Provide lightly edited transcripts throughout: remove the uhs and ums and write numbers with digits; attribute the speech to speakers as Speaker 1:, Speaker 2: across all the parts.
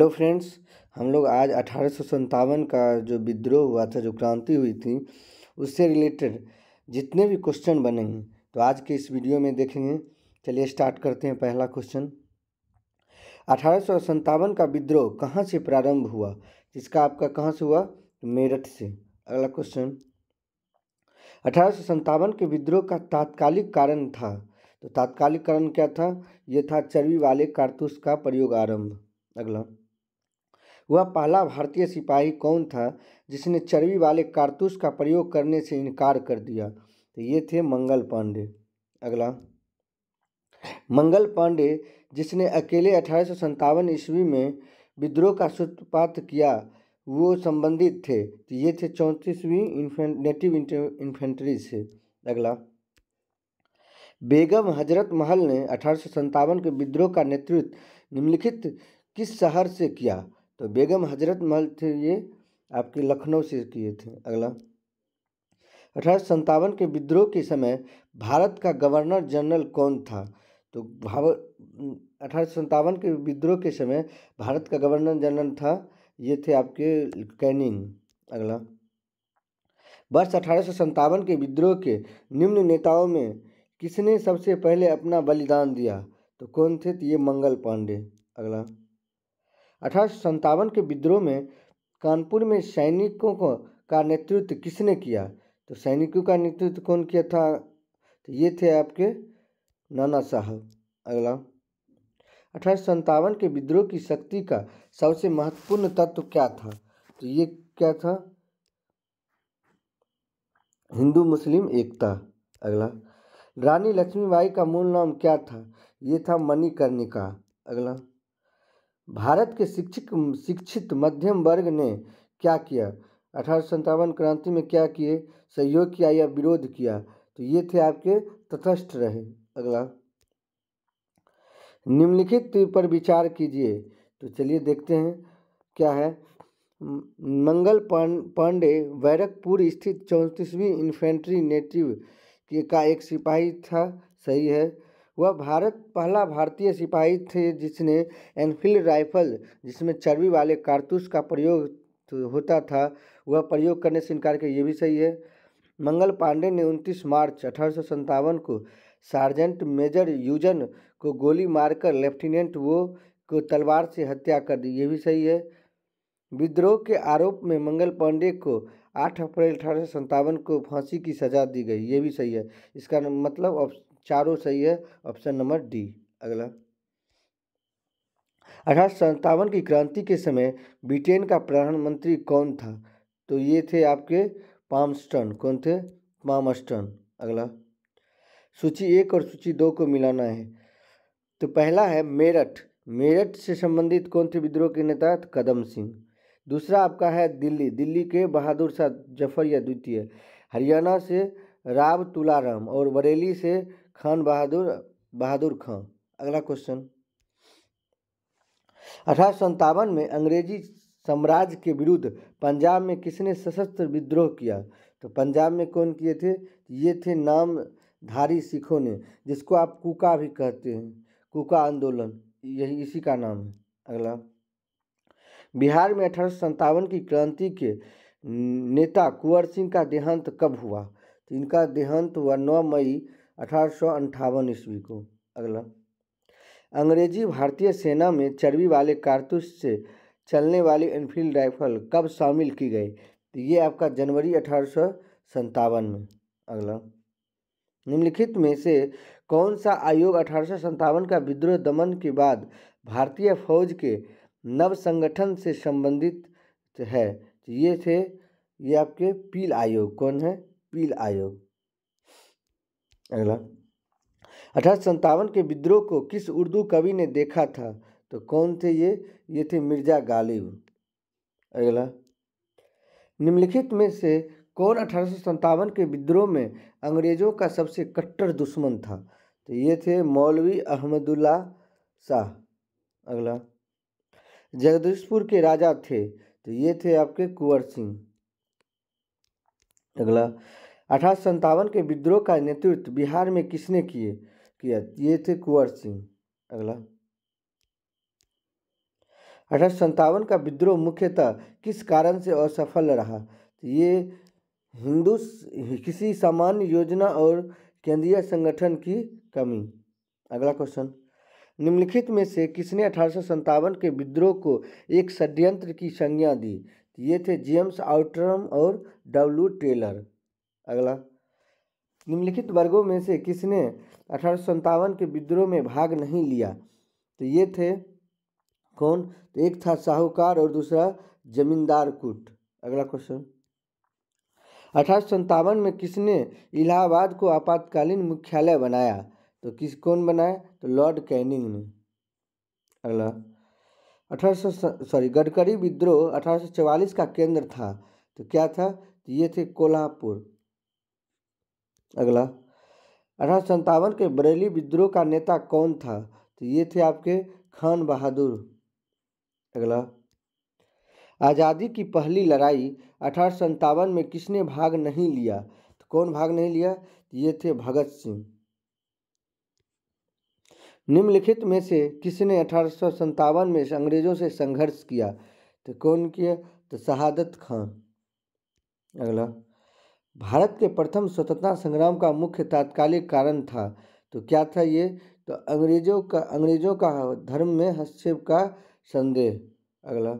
Speaker 1: Hello friends, हम लोग आज 1857 का जो विद्रोह हुआ था, जो क्रांति हुई थी, उससे रिलेटेड जितने भी क्वेश्चन बने हैं तो आज के इस वीडियो में देखेंगे। चलिए स्टार्ट करते हैं। पहला क्वेश्चन, 1857 का विद्रोह कहाँ से प्रारंभ हुआ? जिसका आपका कहाँ से हुआ? मेरठ से। अगला क्वेश्चन, 1857 के विद्रोह का तात्कालिक कारण था, तो तात्कालिक कारण क्या था? ये था चर्बी वाले कारतूस का प्रयोग आरंभ। अगला, वह पहला भारतीय सिपाही कौन था जिसने चर्बी वाले कारतूस का प्रयोग करने से इनकार कर दिया? तो ये थे मंगल पांडे। अगला, मंगल पांडे जिसने अकेले 1857 ईस्वी में विद्रोह का सूत्रपात किया, वो संबंधित थे, तो ये थे 34वीं नेटिव इन्फेंट्री से। अगला, बेगम हजरत महल ने 1857 के विद्रोह का नेतृत्व निम्नलिखित किस शहर से किया? तो बेगम हजरत महल थे, ये आपके लखनऊ से किए थे। अगला, 1857 के विद्रोह के समय भारत का गवर्नर जनरल कौन था? तो 1857 के विद्रोह के समय भारत का गवर्नर जनरल था, ये थे आपके कैनिंग। अगला, वर्ष 1857 के विद्रोह के निम्न नेताओं में किसने सबसे पहले अपना बलिदान दिया? तो कौन थे? तो ये मंगल पांडे। अगला, 1857 के विद्रोह में कानपुर में सैनिकों का नेतृत्व किसने किया? तो सैनिकों का नेतृत्व कौन किया था? तो ये थे आपके नाना साहब। अगला, 1857 के विद्रोह की शक्ति का सबसे महत्वपूर्ण तत्व क्या था? तो ये क्या था? हिंदू मुस्लिम एकता। अगला, रानी लक्ष्मीबाई का मूल नाम क्या था? ये था मणिकर्णिका। अगला, भारत के शिक्षित मध्यम वर्ग ने क्या किया? 1857 क्रांति में क्या किए? सहयोग किया या विरोध किया? तो ये थे आपके तटस्थ रहे। अगला, निम्नलिखित पर विचार कीजिए। तो चलिए देखते हैं क्या है। मंगल पांडे बैरकपुर स्थित 34वीं इन्फेंट्री नेटिव का एक सिपाही था, सही है। वह पहला भारतीय सिपाही थे जिसने एनफील्ड राइफल, जिसमें चर्बी वाले कारतूस का प्रयोग होता था, वह प्रयोग करने से इनकार किया, ये भी सही है। मंगल पांडे ने 29 मार्च 1857 को सार्जेंट मेजर यूजन को गोली मारकर लेफ्टिनेंट वो को तलवार से हत्या कर दी, ये भी सही है। विद्रोह के आरोप में मंगल पांडे को 8 अप्रैल 1857 को फांसी की सजा दी गई, ये भी सही है। इसका मतलब चारों सही है, ऑप्शन नंबर डी। अगला, 1857 की क्रांति के समय ब्रिटेन का प्रधानमंत्री कौन था? तो ये थे आपके पामस्टन। कौन थे? पामस्टन। अगला, सूची 1 और सूची 2 को मिलाना है। तो पहला है मेरठ से संबंधित कौन थे विद्रोह के नेता? कदम सिंह। दूसरा आपका है दिल्ली के बहादुर शाह जफर या द्वितीय। हरियाणा से राव तुलाराम और बरेली से खान बहादुर खां। अगला क्वेश्चन, 1857 में अंग्रेजी साम्राज्य के विरुद्ध पंजाब में किसने सशस्त्र विद्रोह किया? तो पंजाब में कौन किए थे? ये थे नामधारी सिखों ने, जिसको आप कूका भी कहते हैं, कूका आंदोलन, यही इसी का नाम है। अगला, बिहार में 1857 की क्रांति के नेता कुंवर सिंह का देहांत कब हुआ? तो इनका देहांत हुआ 9 मई 1858 ईस्वी को। अगला, अंग्रेजी भारतीय सेना में चर्बी वाले कारतूस से चलने वाली एनफील्ड राइफल कब शामिल की गई? तो ये आपका जनवरी 1857 में। अगला, निम्नलिखित में से कौन सा आयोग 1857 का विद्रोह दमन के बाद भारतीय फौज के नव संगठन से संबंधित है? तो ये आपके पील आयोग। कौन है? पील आयोग। अगला, 1857 के विद्रोह को किस उर्दू कवि ने देखा था? तो कौन थे ये थे मिर्जा गालिब। अगला, निम्नलिखित में से कौन 1857 के विद्रोह में अंग्रेजों का सबसे कट्टर दुश्मन था? तो ये थे मौलवी अहमदुल्ला शाह। अगला, जगदीशपुर के राजा थे, तो ये थे आपके कुंवर सिंह। अगला, 1857 के विद्रोह का नेतृत्व बिहार में किसने किया? ये थे कुंवर सिंह। अगला, 1857 का विद्रोह मुख्यतः किस कारण से असफल रहा? तो ये हिंदू किसी सामान्य योजना और केंद्रीय संगठन की कमी। अगला क्वेश्चन, निम्नलिखित में से किसने 1857 के विद्रोह को एक षड्यंत्र की संज्ञा दी? ये थे जेम्स आउटरम और डब्ल्यू टेलर। अगला, निम्नलिखित वर्गों में से किसने 1857 के विद्रोह में भाग नहीं लिया? तो ये थे कौन? तो एक था साहूकार और दूसरा जमींदार कूट। अगला क्वेश्चन, 1857 में किसने इलाहाबाद को आपातकालीन मुख्यालय बनाया? तो कौन बनाया? तो लॉर्ड कैनिंग ने। अगला, गडकरी विद्रोह 1844 का केंद्र था, तो क्या था? तो ये थे कोल्हापुर। अगला, 1857 के बरेली विद्रोह का नेता कौन था? तो ये थे आपके खान बहादुर। अगला, आज़ादी की पहली लड़ाई 1857 में किसने भाग नहीं लिया? तो कौन भाग नहीं लिया? ये थे भगत सिंह। निम्नलिखित में से किसने 1857 में अंग्रेजों से संघर्ष किया? तो कौन किया? तो शहादत खान। अगला, भारत के प्रथम स्वतंत्रता संग्राम का मुख्य तात्कालिक कारण था, तो क्या था ये? तो अंग्रेजों का धर्म में हस्तक्षेप का संदेह। अगला,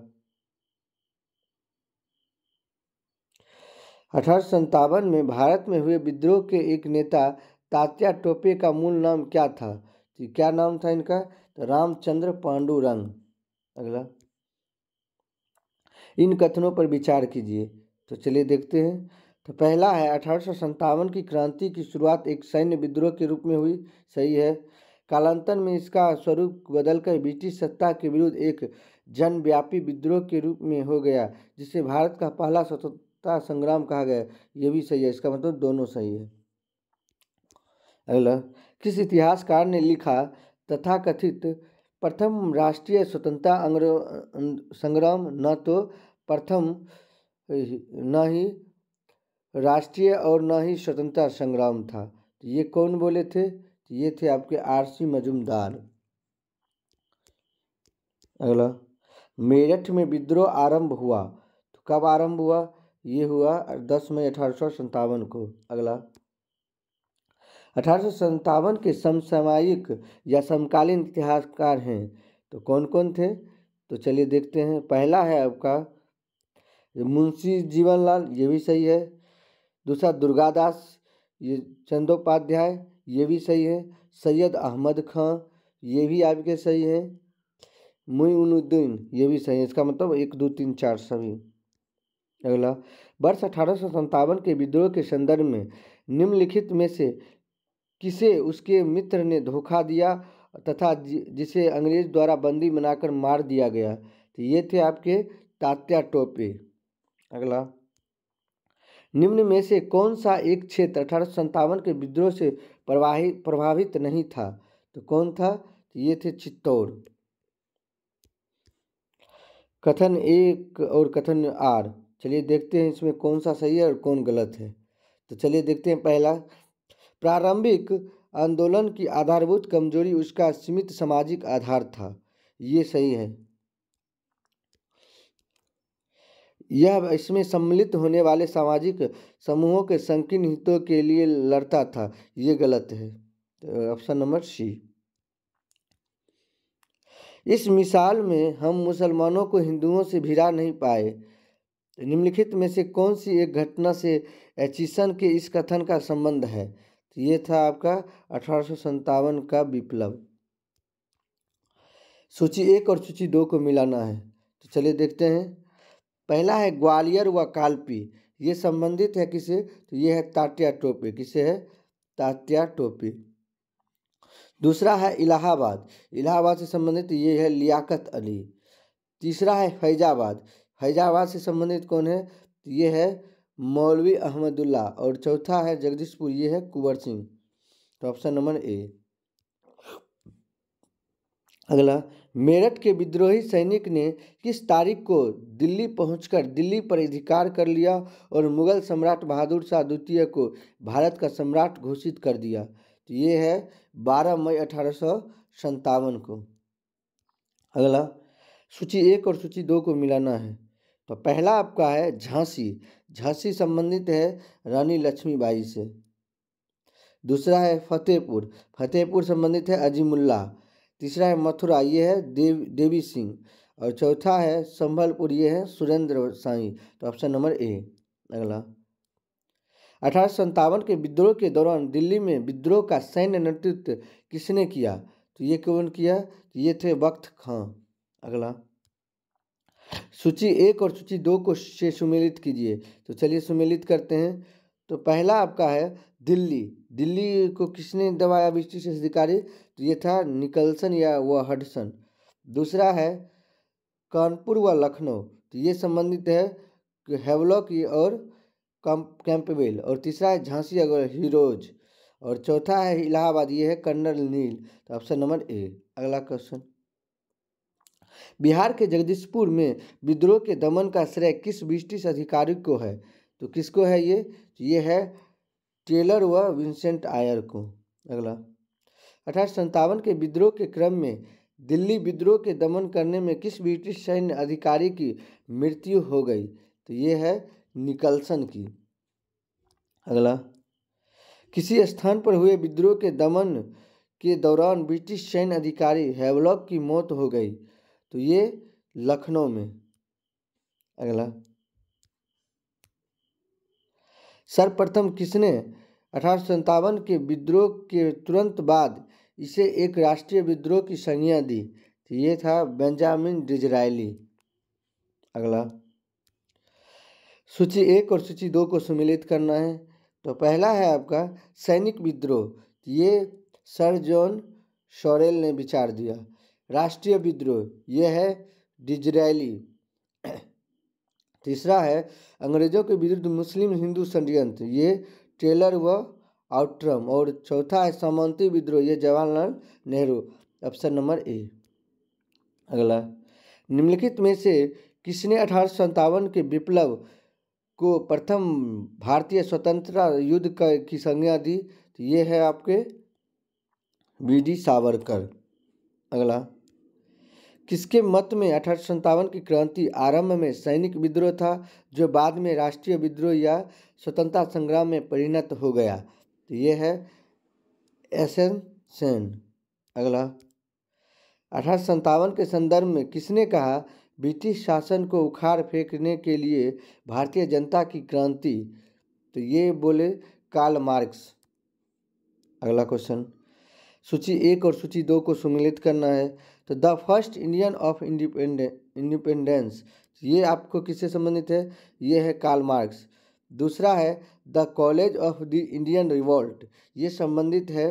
Speaker 1: 1857 में भारत में हुए विद्रोह के एक नेता तात्या टोपे का मूल नाम क्या था? तो क्या नाम था इनका? तो रामचंद्र पांडुरंग। अगला, इन कथनों पर विचार कीजिए। तो चलिए देखते हैं। तो पहला है 1857 की क्रांति की शुरुआत एक सैन्य विद्रोह के रूप में हुई। सही है। कालांतर में इसका स्वरूप बदलकर ब्रिटिश सत्ता के विरुद्ध एक जनव्यापी विद्रोह के रूप में हो गया, जिसे भारत का पहला स्वतंत्रता संग्राम कहा गया। ये भी सही है, इसका मतलब दोनों सही है। अगला, किस इतिहासकार ने लिखा तथाकथित प्रथम राष्ट्रीय स्वतंत्रता संग्राम न तो प्रथम न ही राष्ट्रीय और न ही स्वतंत्रता संग्राम था? तो ये कौन बोले थे? तो ये थे आपके आरसी मजूमदार। अगला, मेरठ में विद्रोह आरंभ हुआ, तो कब आरंभ हुआ? ये हुआ 10 मई 1857 को। अगला, 1857 के समसामयिक या समकालीन इतिहासकार हैं, तो कौन कौन थे? तो चलिए देखते हैं। पहला है आपका मुंशी जीवनलाल, ये भी सही है। दूसरा दुर्गादास ये चंदोपाध्याय, ये भी सही है। सैयद अहमद खां, ये भी आपके सही है। मुइनुद्दीन, ये भी सही है। इसका मतलब 1 2 3 4 सभी। अगला, वर्ष 1857 के विद्रोह के संदर्भ में निम्नलिखित में से किसे उसके मित्र ने धोखा दिया तथा जिसे अंग्रेज द्वारा बंदी बनाकर मार दिया गया? तो ये थे आपके तात्या टोपे। अगला, निम्न में से कौन सा एक क्षेत्र 1857 के विद्रोह से प्रभावित नहीं था? तो कौन था? तो ये थे चित्तौड़। कथन 1 और कथन आर, चलिए देखते हैं इसमें कौन सा सही है और कौन गलत है। तो चलिए देखते हैं। पहला, प्रारंभिक आंदोलन की आधारभूत कमजोरी उसका सीमित सामाजिक आधार था, ये सही है। यह इसमें सम्मिलित होने वाले सामाजिक समूहों के संकीर्ण हितों के लिए लड़ता था, ये गलत है। तो ऑप्शन नंबर सी। इस मिसाल में हम मुसलमानों को हिंदुओं से भिड़ा नहीं पाए। निम्नलिखित में से कौन सी एक घटना से एचिसन के इस कथन का संबंध है? तो ये था आपका 1857 का विप्लव। सूची 1 और सूची 2 को मिलाना है, तो चलिए देखते हैं। पहला है ग्वालियर व कालपी, ये संबंधित है किसे? तो ये है तात्या टोपे। किसे है? तात्या टोपे। दूसरा है इलाहाबाद, इलाहाबाद से संबंधित ये है लियाकत अली। तीसरा है फैजाबाद, फैजाबाद से संबंधित कौन है? तो ये है मौलवी अहमदुल्ला। और चौथा है जगदीशपुर, ये है कुंवर सिंह। तो ऑप्शन नंबर ए। अगला, मेरठ के विद्रोही सैनिक ने किस तारीख को दिल्ली पहुंचकर दिल्ली पर अधिकार कर लिया और मुगल सम्राट बहादुर शाह द्वितीय को भारत का सम्राट घोषित कर दिया? तो ये है 12 मई 1857 को। अगला, सूची 1 और सूची 2 को मिलाना है। तो पहला आपका है झांसी। झांसी संबंधित है रानी लक्ष्मीबाई से। दूसरा है फतेहपुर। फतेहपुर संबंधित है अजीमुल्ला। तीसरा है मथुरा, ये है देवी सिंह। और चौथा है संभलपुर, ये है सुरेंद्र साई। तो ऑप्शन नंबर ए। अगला 1857 के विद्रोह के दौरान दिल्ली में विद्रोह का सैन्य नेतृत्व किसने किया? तो ये कौन किया? तो ये थे बख्त खां। अगला सूची 1 और सूची 2 को से सुमेलित कीजिए। तो चलिए सुमेलित करते हैं। तो पहला आपका है दिल्ली। दिल्ली को किसने दबाया ब्रिटिश अधिकारी? तो ये था निकलसन या व हडसन। दूसरा है कानपुर व लखनऊ, तो ये संबंधित है हेवलॉक और कैंपबेल। और तीसरा है झांसी और हीरोज। और चौथा है इलाहाबाद, ये है कर्नल नील। तो ऑप्शन नंबर ए। अगला क्वेश्चन, बिहार के जगदीशपुर में विद्रोह के दमन का श्रेय किस ब्रिटिश अधिकारी को है? तो किसको है ये? तो ये है टेलर व विंसेंट आयर को। अगला 1857 के विद्रोह के क्रम में दिल्ली विद्रोह के दमन करने में किस ब्रिटिश सैन्य अधिकारी की मृत्यु हो गई? तो ये है निकलसन की। अगला किसी स्थान पर हुए विद्रोह के दमन के दौरान ब्रिटिश सैन्य अधिकारी हेवलॉक की मौत हो गई। तो ये लखनऊ में। अगला सर्वप्रथम किसने 1857 के विद्रोह के तुरंत बाद इसे एक राष्ट्रीय विद्रोह की संज्ञा दी? तो ये था बेंजामिन डिज़रायली। अगला सूची 1 और सूची 2 को सम्मिलित करना है। तो पहला है आपका सैनिक विद्रोह, ये सर जॉन शॉरेल ने विचार दिया। राष्ट्रीय विद्रोह, ये है डिज़रायली। तीसरा है अंग्रेजों के विरुद्ध मुस्लिम हिंदू षड्यंत्र, ये टेलर व आउट्रम। और चौथा है सामंती विद्रोह, ये Jawaharlal Nehru. Option number A. अगला निम्नलिखित में से किसने 1857 के विप्लव को प्रथम भारतीय स्वतंत्रता युद्ध की संज्ञा दी? तो ये है आपके वी.डी. सावरकर। अगला किसके मत में 1857 की क्रांति आरंभ में सैनिक विद्रोह था जो बाद में राष्ट्रीय विद्रोह या स्वतंत्रता संग्राम में परिणत हो गया? तो ये है एस.एन. सेन। अगला 1857 के संदर्भ में किसने कहा ब्रिटिश शासन को उखाड़ फेंकने के लिए भारतीय जनता की क्रांति? तो ये बोले कार्ल मार्क्स। अगला क्वेश्चन, सूची 1 और सूची 2 को सम्मिलित करना है। तो the first Indian of independence, ये आपको किससे संबंधित है? ये है कार्ल मार्क्स। दूसरा है the college of the Indian revolt, ये संबंधित है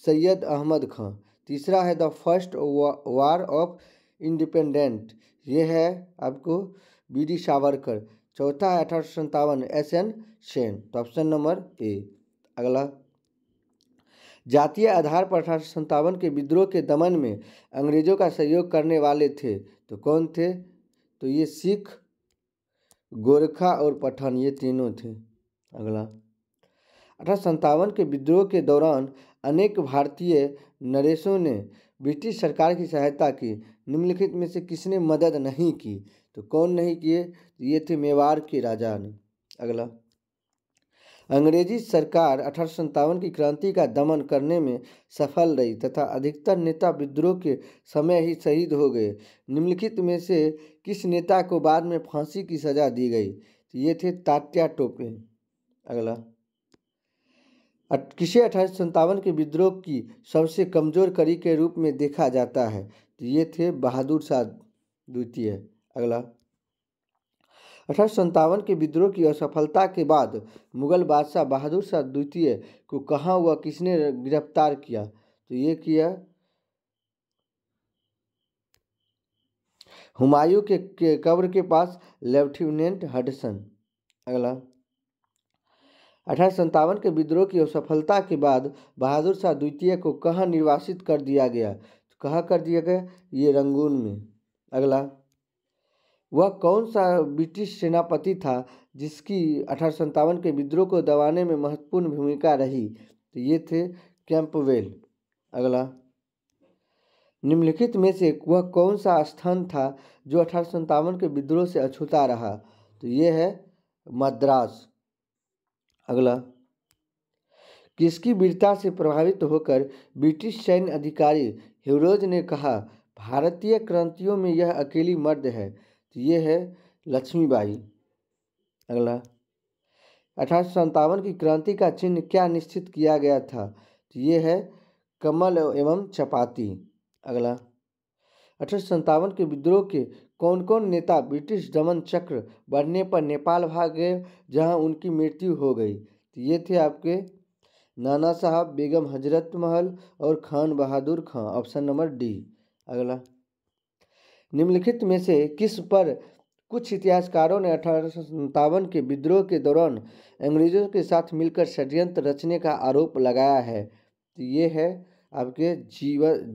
Speaker 1: सैयद अहमद खां। तीसरा है the first war of independent, ये है आपको वी.डी. सावरकर। चौथा है 1857 एस.एन. सेन। तो ऑप्शन नंबर ए। अगला जातीय आधार पर 1857 के विद्रोह के दमन में अंग्रेजों का सहयोग करने वाले थे, तो कौन थे? तो ये सिख, गोरखा और पठान, ये तीनों थे। अगला 1857 के विद्रोह के दौरान अनेक भारतीय नरेशों ने ब्रिटिश सरकार की सहायता की। निम्नलिखित में से किसने मदद नहीं की? तो कौन नहीं किए? ये थे मेवाड़ के राजा ने। अगला अंग्रेजी सरकार 1857 की क्रांति का दमन करने में सफल रही तथा अधिकतर नेता विद्रोह के समय ही शहीद हो गए। निम्नलिखित में से किस नेता को बाद में फांसी की सजा दी गई? तो ये थे तात्या टोपे। अगला किसे 1857 के विद्रोह की सबसे कमजोर कड़ी के रूप में देखा जाता है? तो ये थे बहादुर शाह द्वितीय। अगला 1857 के विद्रोह की असफलता के बाद मुगल बादशाह बहादुर शाह द्वितीय को कहाँ व किसने गिरफ्तार किया? तो ये किया हुमायूं के कब्र के पास लेफ्टिनेंट हडसन। अगला 1857 के विद्रोह की असफलता के बाद बहादुर शाह द्वितीय को कहाँ निर्वासित कर दिया गया? तो कहाँ कर दिया गया? ये रंगून में। अगला वह कौन सा ब्रिटिश सेनापति था जिसकी 1857 के विद्रोह को दबाने में महत्वपूर्ण भूमिका रही? तो ये थे कैंपबेल। अगला निम्नलिखित में से वह कौन सा स्थान था जो 1857 के विद्रोह से अछूता रहा? तो ये है मद्रास। अगला, किसकी वीरता से प्रभावित होकर ब्रिटिश सैन्य अधिकारी ह्यूरोज ने कहा, भारतीय क्रांतियों में यह अकेली मर्द है? तो ये है लक्ष्मीबाई। अगला, 1857 की क्रांति का चिन्ह क्या निश्चित किया गया था? तो ये है कमल एवं चपाती। अगला, 1857 के विद्रोह के कौन कौन नेता ब्रिटिश दमन चक्र बढ़ने पर नेपाल भाग गए, जहां उनकी मृत्यु हो गई? तो ये थे आपके नाना साहब, बेगम हजरत महल और Khan Bahadur Khan. Option number D. अगला, निम्नलिखित में से किस पर कुछ इतिहासकारों ने 1857 के विद्रोह के दौरान अंग्रेजों के साथ मिलकर षड्यंत्र रचने का आरोप लगाया है? तो ये है आपके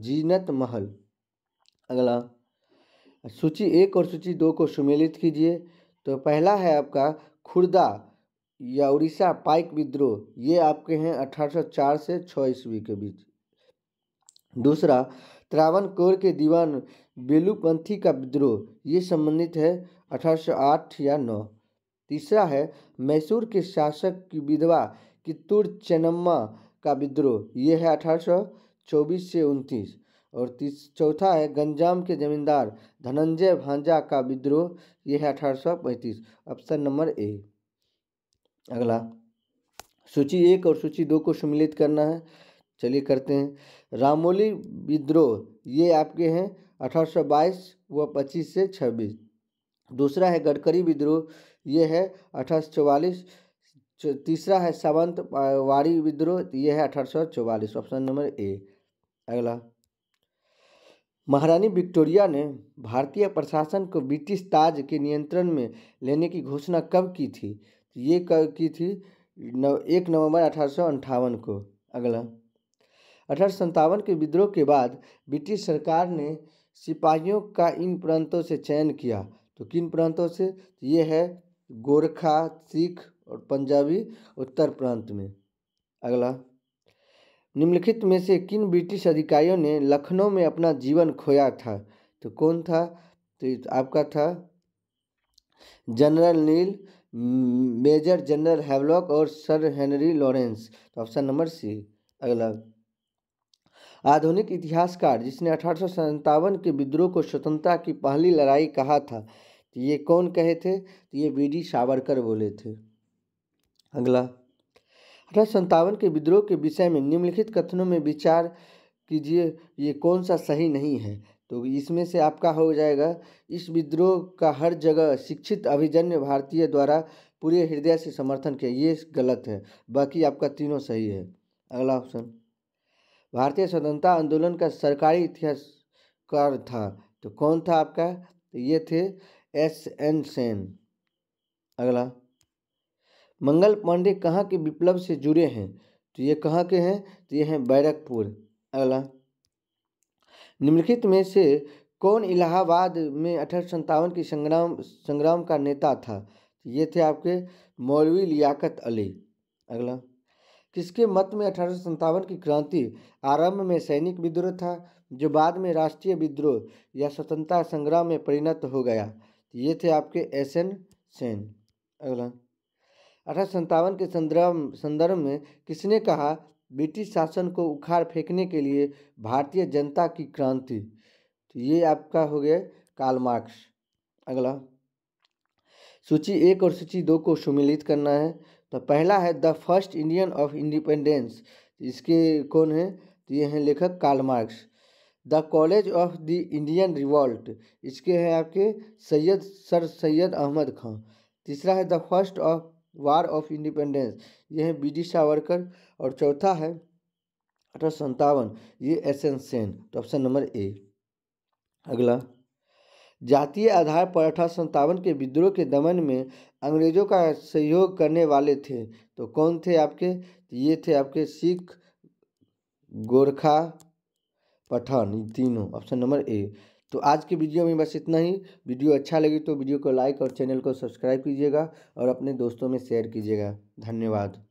Speaker 1: जीनत महल। अगला, सूची 1 और सूची 2 को सुमेलित कीजिए। तो पहला है आपका खुर्दा या उड़ीसा पाइक विद्रोह, ये आपके हैं 1804 से 6 ईस्वी के बीच। दूसरा, त्रावणकोर के दीवान बेलूपंथी का विद्रोह, ये संबंधित है 1808 या 9। तीसरा है मैसूर के शासक की विधवा कित्तूर चेन्नम्मा का विद्रोह, ये है 1824 से 29। और चौथा है गंजाम के जमींदार धनंजय भांजा का विद्रोह, ये है 1835। Option number A. अगला, सूची 1 और सूची 2 को सम्मिलित करना है, चलिए करते हैं। रामोली विद्रोह, ये आपके हैं 1822 व 25 से 26। दूसरा है गडकरी विद्रोह, ये है 1844। तीसरा है सावंतवाड़ी विद्रोह, ये है 1844। Option number A. अगला, महारानी विक्टोरिया ने भारतीय प्रशासन को ब्रिटिश ताज के नियंत्रण में लेने की घोषणा कब की थी? ये कब की थी? 1 नवंबर 1858 को। अगला, 1857 के विद्रोह के बाद ब्रिटिश सरकार ने सिपाहियों का इन प्रांतों से चयन किया, तो किन प्रांतों से? ये है गोरखा, सिख और पंजाबी उत्तर प्रांत में। अगला, निम्नलिखित में से किन ब्रिटिश अधिकारियों ने लखनऊ में अपना जीवन खोया था? तो कौन था? तो आपका था जनरल नील, मेजर जनरल हैवलॉक और सर हेनरी लॉरेंस। तो ऑप्शन नंबर सी। अगला, आधुनिक इतिहासकार जिसने 1857 के विद्रोह को स्वतंत्रता की पहली लड़ाई कहा था, तो ये कौन कहे थे? तो ये वीडी सावरकर बोले थे। अगला, 1857 के विद्रोह के विषय में निम्नलिखित कथनों में विचार कीजिए, ये कौन सा सही नहीं है? तो इसमें से आपका हो जाएगा, इस विद्रोह का हर जगह शिक्षित अभिजन्य भारतीय द्वारा पूरे हृदय से समर्थन किया, ये गलत है। बाकी आपका तीनों सही है। अगला ऑप्शन, भारतीय स्वतंत्रता आंदोलन का सरकारी इतिहासकार था, तो कौन था आपका? तो ये थे SN सेन। अगला, मंगल पांडे कहाँ के विप्लव से जुड़े हैं? तो ये कहाँ के हैं? तो ये हैं बैरकपुर। अगला, निम्नलिखित में से कौन इलाहाबाद में 1857 की संग्राम का नेता था? ये थे आपके मौलवी लियाकत अली। अगला, किसके मत में 1857 की क्रांति आरंभ में सैनिक विद्रोह था, जो बाद में राष्ट्रीय विद्रोह या स्वतंत्रता संग्राम में परिणत हो गया? ये थे आपके SN सेन। अगला, 1857 के संदर्भ में किसने कहा, ब्रिटिश शासन को उखाड़ फेंकने के लिए भारतीय जनता की क्रांति? तो ये आपका हो गया कार्ल मार्क्स। अगला, सूची 1 और सूची 2 को सम्मिलित करना है। तो पहला है the first Indian of independence, इसके कौन है? तो ये हैं लेखक Karl Marx. The college of the Indian revolt, इसके हैं आपके सर सैयद अहमद खां। तीसरा है the first of war of independence, ये है BD सावरकर। और चौथा है 1857, ये SN सेन। तो ऑप्शन नंबर ए। अगला, जातीय आधार पर 1857 के विद्रोह के दमन में अंग्रेजों का सहयोग करने वाले थे, तो कौन थे आपके? ये थे आपके सिख, गोरखा, पठान, तीनों। Option number A. तो आज की वीडियो में बस इतना ही। वीडियो अच्छा लगी तो वीडियो को लाइक और चैनल को सब्सक्राइब कीजिएगा और अपने दोस्तों में शेयर कीजिएगा। धन्यवाद।